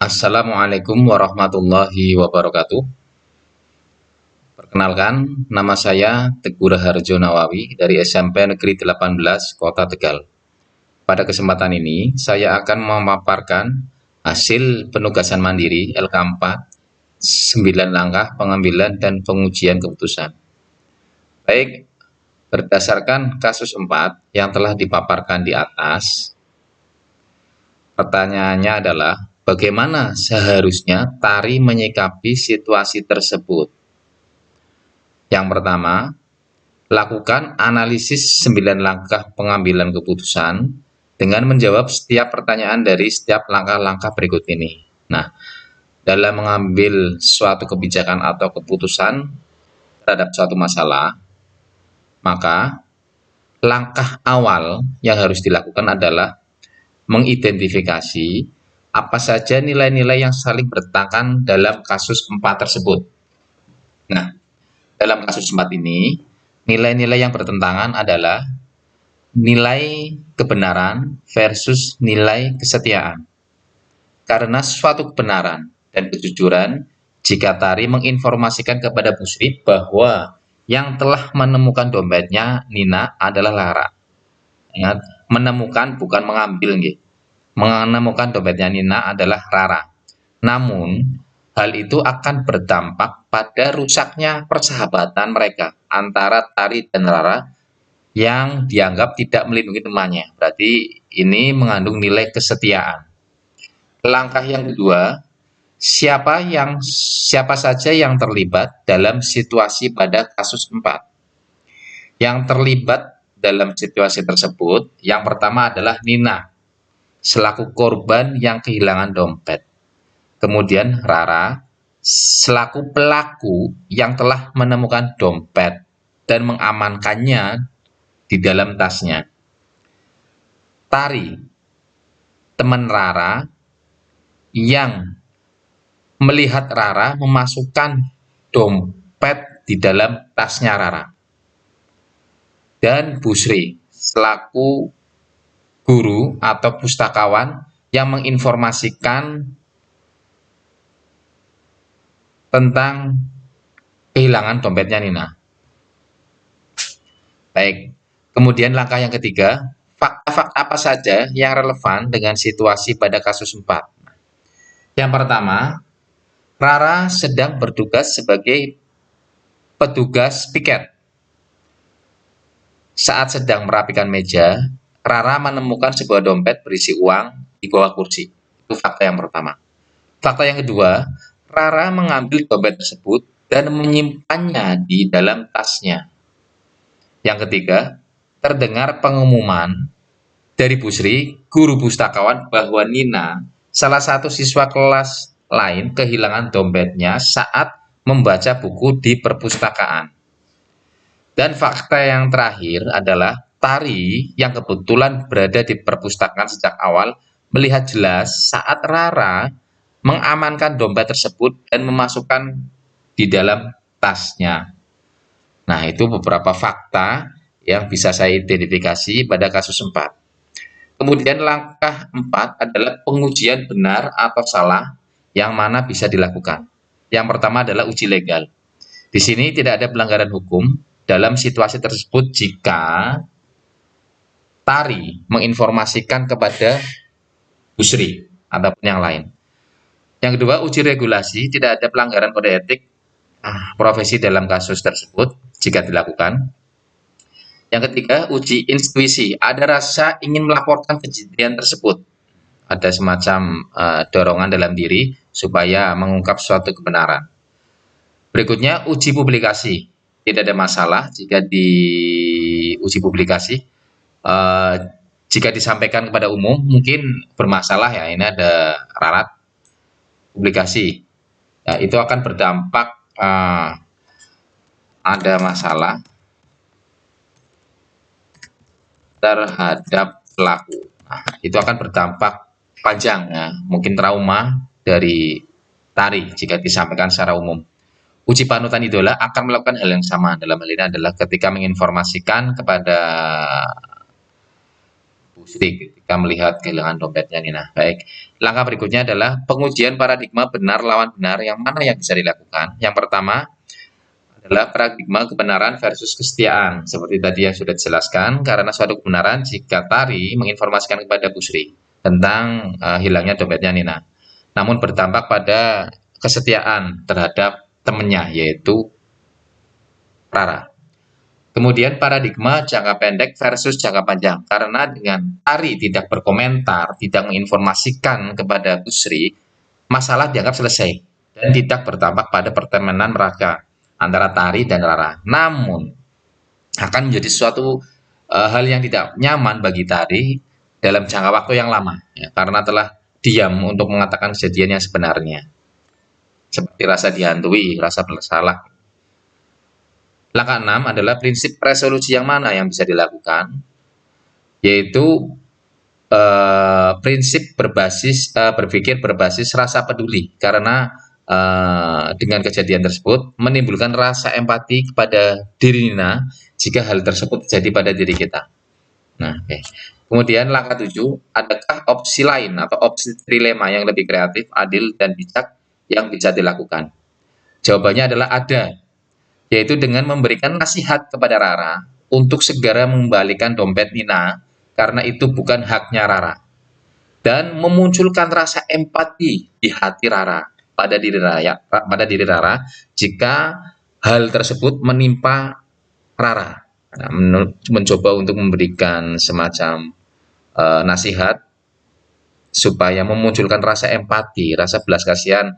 Assalamualaikum warahmatullahi wabarakatuh. Perkenalkan, nama saya Teguh Raharjo Nawawi dari SMP Negeri 18 Kota Tegal. Pada kesempatan ini, saya akan memaparkan hasil penugasan mandiri LK4, 9 langkah pengambilan dan pengujian keputusan. Baik, berdasarkan kasus 4 yang telah dipaparkan di atas, pertanyaannya adalah bagaimana seharusnya tari menyikapi situasi tersebut. Yang pertama, lakukan analisis 9 langkah pengambilan keputusan dengan menjawab setiap pertanyaan dari setiap langkah-langkah berikut ini. Nah, dalam mengambil suatu kebijakan atau keputusan terhadap suatu masalah, maka langkah awal yang harus dilakukan adalah mengidentifikasi apa saja nilai-nilai yang saling bertentangan dalam kasus 4 tersebut. Nah, dalam kasus 4 ini, nilai-nilai yang bertentangan adalah nilai kebenaran versus nilai kesetiaan. Karena suatu kebenaran dan kejujuran, jika Tari menginformasikan kepada Busri bahwa yang telah menemukan dompetnya Nina adalah Lara. Ingat, menemukan bukan mengambil, nggih. Menemukan dompetnya Nina adalah Rara. Namun, hal itu akan berdampak pada rusaknya persahabatan mereka antara Tari dan Rara yang dianggap tidak melindungi temannya. Berarti ini mengandung nilai kesetiaan. Langkah yang kedua, siapa saja yang terlibat dalam situasi pada kasus 4. Yang terlibat dalam situasi tersebut, yang pertama adalah Nina, selaku korban yang kehilangan dompet. Kemudian Rara, selaku pelaku yang telah menemukan dompet dan mengamankannya di dalam tasnya. Tari, teman Rara, yang melihat Rara memasukkan dompet di dalam tasnya Rara. Dan Busri, selaku guru atau pustakawan yang menginformasikan tentang kehilangan dompetnya Nina. Baik, kemudian langkah yang ketiga, fakta-fakta apa saja yang relevan dengan situasi pada kasus 4. Yang pertama, Rara sedang bertugas sebagai petugas piket. Saat sedang merapikan meja, Rara menemukan sebuah dompet berisi uang di bawah kursi. Itu fakta yang pertama. Fakta yang kedua, Rara mengambil dompet tersebut dan menyimpannya di dalam tasnya. Yang ketiga, terdengar pengumuman dari Busri, guru pustakawan, bahwa Nina, salah satu siswa kelas lain, kehilangan dompetnya saat membaca buku di perpustakaan. Dan fakta yang terakhir adalah Tari yang kebetulan berada di perpustakaan sejak awal melihat jelas saat Rara mengamankan dompet tersebut dan memasukkan di dalam tasnya. Nah, itu beberapa fakta yang bisa saya identifikasi pada kasus 4. Kemudian langkah 4 adalah pengujian benar atau salah yang mana bisa dilakukan. Yang pertama adalah uji legal. Di sini tidak ada pelanggaran hukum dalam situasi tersebut jika Tari menginformasikan kepada Busri ataupun yang lain. Yang kedua, uji regulasi, tidak ada pelanggaran kode etik profesi dalam kasus tersebut jika dilakukan. Yang ketiga, uji intuisi, ada rasa ingin melaporkan kejadian tersebut. Ada semacam dorongan dalam diri supaya mengungkap suatu kebenaran. Berikutnya, uji publikasi. Tidak ada masalah jika di uji publikasi. Jika disampaikan kepada umum mungkin bermasalah ya, ini ada ralat publikasi. Ya, itu akan berdampak ada masalah terhadap pelaku. Nah, itu akan berdampak panjang ya, mungkin trauma dari Tari jika disampaikan secara umum. Uji panutan idola akan melakukan hal yang sama. Dalam hal ini adalah ketika menginformasikan kepada Bu Sri ketika melihat kehilangan dompetnya Nina. Baik, langkah berikutnya adalah pengujian paradigma benar lawan benar yang mana yang bisa dilakukan. Yang pertama adalah paradigma kebenaran versus kesetiaan. Seperti tadi yang sudah dijelaskan, karena suatu kebenaran jika Tari menginformasikan kepada Bu Sri tentang hilangnya dompetnya Nina. Namun berdampak pada kesetiaan terhadap temannya, yaitu Rara. Kemudian paradigma jangka pendek versus jangka panjang. Karena dengan Tari tidak berkomentar, tidak menginformasikan kepada Bu Sri, masalah dianggap selesai dan tidak berdampak pada pertemanan mereka antara Tari dan Rara. Namun akan menjadi suatu hal yang tidak nyaman bagi Tari dalam jangka waktu yang lama, ya, karena telah diam untuk mengatakan kejadian yang sebenarnya, seperti rasa dihantui, rasa bersalah. Langkah 6 adalah prinsip resolusi yang mana yang bisa dilakukan, yaitu prinsip berpikir berbasis rasa peduli, karena dengan kejadian tersebut menimbulkan rasa empati kepada diri Nina jika hal tersebut terjadi pada diri kita. Nah, Kemudian langkah 7, adakah opsi lain atau opsi trilema yang lebih kreatif, adil, dan bijak yang bisa dilakukan? Jawabannya adalah ada, yaitu dengan memberikan nasihat kepada Rara untuk segera mengembalikan dompet Nina karena itu bukan haknya Rara. Dan memunculkan rasa empati di hati Rara pada diri Rara jika hal tersebut menimpa Rara. Nah, mencoba untuk memberikan semacam nasihat supaya memunculkan rasa empati, rasa belas kasihan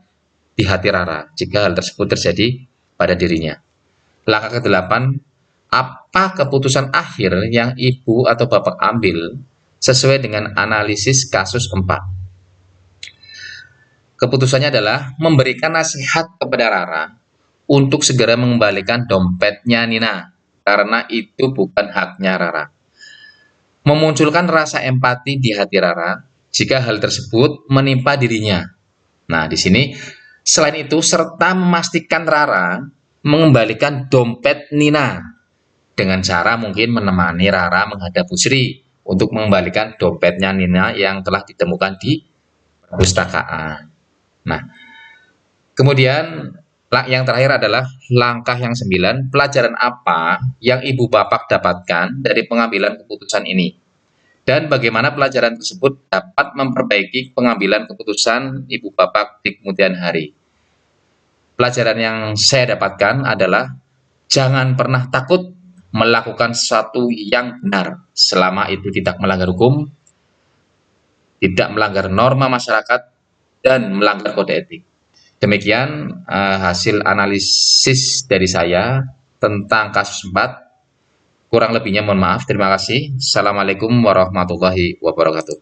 di hati Rara jika hal tersebut terjadi pada dirinya. Langkah ke-8, apa keputusan akhir yang ibu atau bapak ambil sesuai dengan analisis kasus 4? Keputusannya adalah memberikan nasihat kepada Rara untuk segera mengembalikan dompetnya Nina, karena itu bukan haknya Rara. Memunculkan rasa empati di hati Rara jika hal tersebut menimpa dirinya. Nah, di sini selain itu serta memastikan Rara mengembalikan dompet Nina dengan cara mungkin menemani Rara menghadap Bu Sri untuk mengembalikan dompetnya Nina yang telah ditemukan di perpustakaan. Nah, kemudian yang terakhir adalah langkah yang 9, pelajaran apa yang ibu bapak dapatkan dari pengambilan keputusan ini? Dan bagaimana pelajaran tersebut dapat memperbaiki pengambilan keputusan ibu bapak di kemudian hari? Pelajaran yang saya dapatkan adalah jangan pernah takut melakukan sesuatu yang benar selama itu tidak melanggar hukum, tidak melanggar norma masyarakat, dan melanggar kode etik. Demikian hasil analisis dari saya tentang kasus 4. Kurang lebihnya mohon maaf. Terima kasih. Assalamualaikum warahmatullahi wabarakatuh.